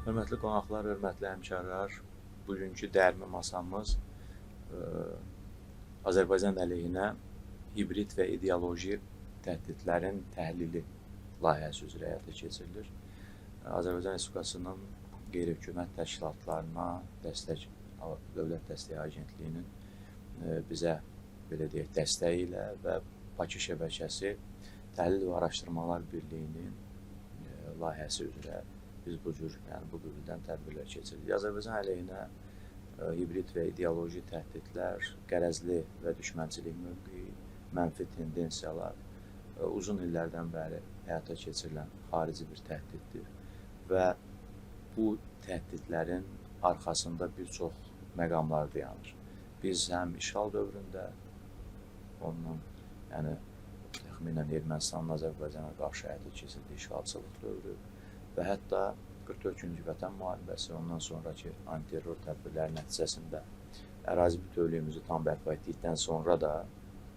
Hörmətli qonaqlar, hörmətli həmkarlar, bugünkü dərmi masamız Azərbaycan əleyhinə hibrid və ideoloji təhdidlərin təhlili layihəsi üzrə həyata keçirilir. Azərbaycan Respublikasının qeyri-hökumət təşkilatlarına dəstək, Dövlət Dəstəyi Agentliyinin bizə belə deyək, dəstəyi ilə və Bakı şəbəkəsi Təhlil və Araşdırmalar Birliyinin layihəsi üzrə biz bu cür, bu qüvvədən tədbirlər keçiririk. Azərbaycan əleyhinə hibrid və ideoloji təhdidlər, qərəzli və düşmənçilik mövqeyi, mənfi tendensiyalar uzun illərdən bəri həyata keçirilən xarici bir təhdiddir və bu təhdidlərin arxasında bir çox məqamlar dayanır. Biz həm işğal dövründə, ondan, təxminən Ermənistanın Azərbaycana qarşı həyata keçirdiyi işğalçılıq dövrü və hətta 44-cü Vətən müharibəsi, ondan sonraki antiterror tədbirlərin nəticəsində ərazi bütövlüyümüzü tam bərpa etdikdən sonra da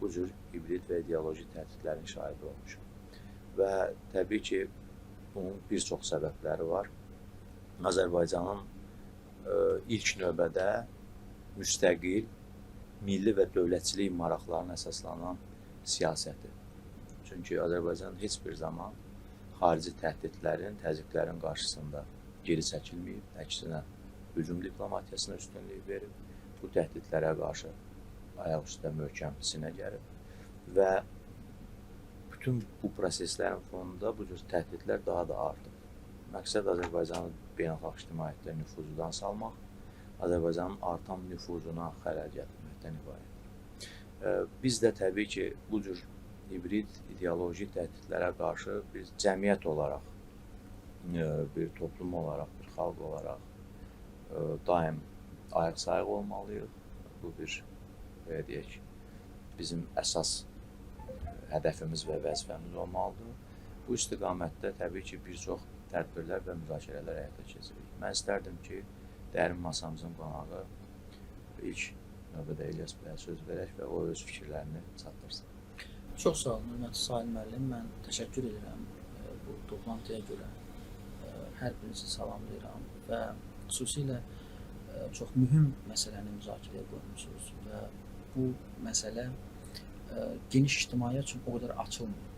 bu cür hibrid və ideoloji təhdidlərin şahidi olmuşuq. Və təbii ki, bunun bir çox səbəbləri var. Azərbaycanın ilk növbədə müstəqil, milli və dövlətçilik maraqlarına əsaslanan siyasəti. Çünki Azərbaycan heç bir zaman xarici təhdidlərin, təzyiqlərin qarşısında geri çəkilməyib, əksinə hücum diplomatiyasına üstünlük verib, bu təhdidlərə qarşı ayaq üstə möhkəm sinə gəlib və bütün bu proseslərin fonunda bu cür təhdidlər daha da artıb. Məqsəd Azərbaycanın beynəlxalq ictimaiyyətdə nüfuzudan salmaq, Azərbaycanın artan nüfuzuna xələl gətirməkdən ibarətdir. Biz də təbii ki, bu cür hibrid ideoloji təhdidlərə qarşı biz cəmiyyət olaraq, bir toplum olaraq, bir xalq olaraq daim ayıq-sayıq olmalıyıq. Bu bir, belə deyək, bizim əsas hədəfimiz və vəzifəmiz olmalıdır. Bu istiqamətdə təbii ki, bir çox tədbirlər və müzakirələr həyata keçiririk. Mən istərdim ki, dərin masamızın qonağı ilk növbədə İlyas bəyə söz verək və o öz fikirlərini çatdırsın. Çox sağ olun, hörmətli Sahil müəllim. Mən təşəkkür edirəm bu toplantıya görə. Hər birinizi salamlayıram və xüsusilə çox mühüm məsələni müzakirəyə qoymusunuz və bu məsələ geniş ictimaiyyət üçün o qədər açılmır.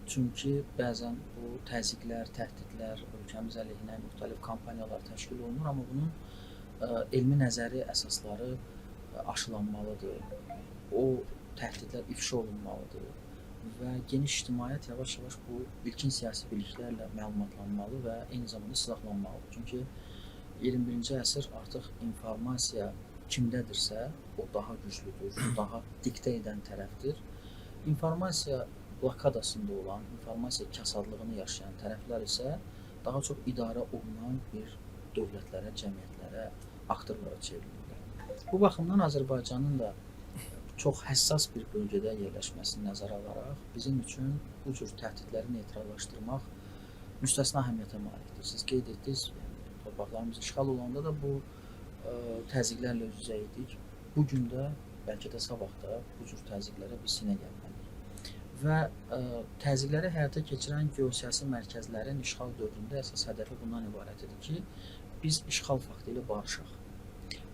Çünki bəzən bu təzyiqlər, təhdidlər ölkəmiz əleyhinə müxtəlif kampaniyalar təşkil olunur, amma bunun elmi nəzəri əsasları aşılanmalıdır. O təhdidlər ifşa olunmalıdır və geniş ictimaiyyət yavaş-yavaş bu ilkin siyasi biliklərlə məlumatlanmalı və eyni zamanda silahlanmalıdır. Çünki 21-ci əsr artıq informasiya kimdədirsə, o daha güclüdür, daha diktə edən tərəfdir. İnformasiya blokadasında olan, informasiya kasadlığını yaşayan tərəflər isə daha çox idarə olunan bir dövlətlərə, cəmiyyətlərə, aktorlara çevrilirlər. Bu baxımdan Azərbaycanın da çox həssas bir bölgədə yerləşməsini nəzərə alaraq bizim üçün bu cür təhdidləri neytrallaşdırmaq müstəsna əhəmiyyətə malikdir. Siz qeyd etdiniz, torpaqlarımız işğal olanda da bu təzyiqlərlə üz-üzə idik. Bugün də, bəlkə də sabah da bu cür təzyiqlərə biz sinə gəlməliyik. Və təzyiqləri həyata keçirən geosiyasi mərkəzlərin işğal dövründə əsas hədəfi bundan ibarət edir ki, biz işğal faktı ilə barışaq.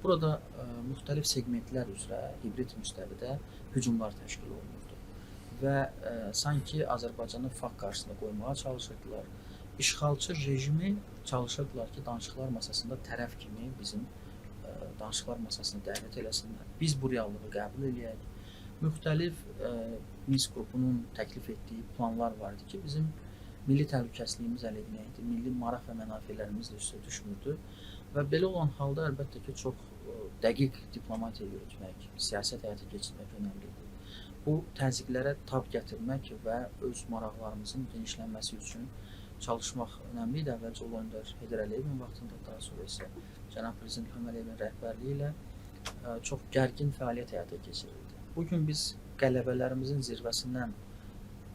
Burada müxtəlif segmentlər üzrə hibrid müstəvidə hücumlar təşkil olunurdu və sanki Azərbaycanı fakt qarşısında qoymağa çalışırdılar. İşğalçı rejimi çalışırdılar ki, danışıqlar masasında tərəf kimi bizim danışıqlar masasına dəvət eləsinlər. Biz bu reallığı qəbul eləyək. Müxtəlif Minsk qrupunun təklif etdiyi planlar var idi ki, bizim milli təhlükəsizliyimiz əleyhinə idi, milli maraq və mənafelərimiz də üstə düşmürdü. Və belə olan halda əlbəttə ki, çox dəqiq diplomatiya yürütmək, siyasət həyata keçirmək önəmlidir. Bu təzyiqlərə tab gətirmək və öz maraqlarımızın genişlənməsi üçün çalışmaq önəmlidir. Əvvəlcə Ulu Öndər Heydər Əliyevin vaxtında, daha sonra isə cənab prezident İlham Əliyevin rəhbərliyi ilə çox gərgin fəaliyyət həyata keçirildi. Bugün biz qələbələrimizin zirvəsindən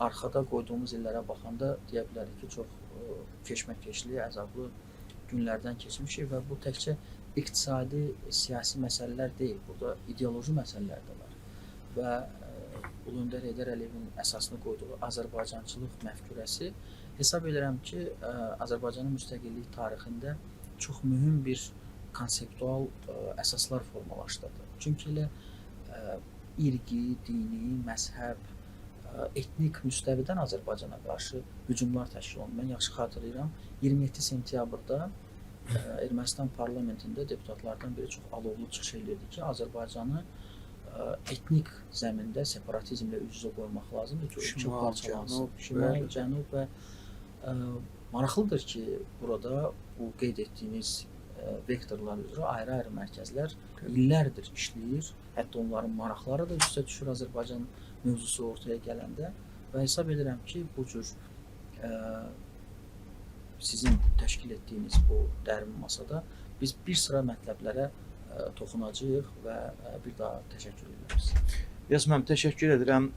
arxada qoyduğumuz illərə baxanda deyə bilərik ki, çox keşməkeşli, əzablı günlərdən keçmişik və bu təkcə iqtisadi, siyasi məsələlər deyil, burada ideoloji məsələlər də var. Və Ulu Öndər Heydər Əliyevin əsasını qoyduğu Azərbaycançılıq məfkurəsi hesab edirəm ki, Azərbaycanın müstəqillik tarixində çox mühüm bir konseptual əsaslar formalaşdırdı. Çünki elə irqi, dini, məzhəb, etnik müstəvidən Azərbaycana qarşı hücumlar təşkil olundu. Mən yaxşı xatırlayıram, 27 sentyabrda Ermənistan parlamentində deputatlardan biri çox alovlu çıxış edirdi ki, Azərbaycanı etnik zəmində separatizmlə üz-üzə qoymaq lazımdır ki, ölkə parçalansın. Şimal, cənub və maraqlıdır ki, burada bu qeyd etdiyiniz vektorlar üzrə ayrı-ayrı mərkəzlər illərdir işləyir. Hətta onların maraqları da üstə düşür Azərbaycan mövzusu ortaya gələndə və hesab edirəm ki, bu cür sizin təşkil etdiyiniz bu dərin masada biz bir sıra mətləblərə toxunacağıq və bir daha təşəkkür edirəm sizə. Yasmin, təşəkkür edirəm.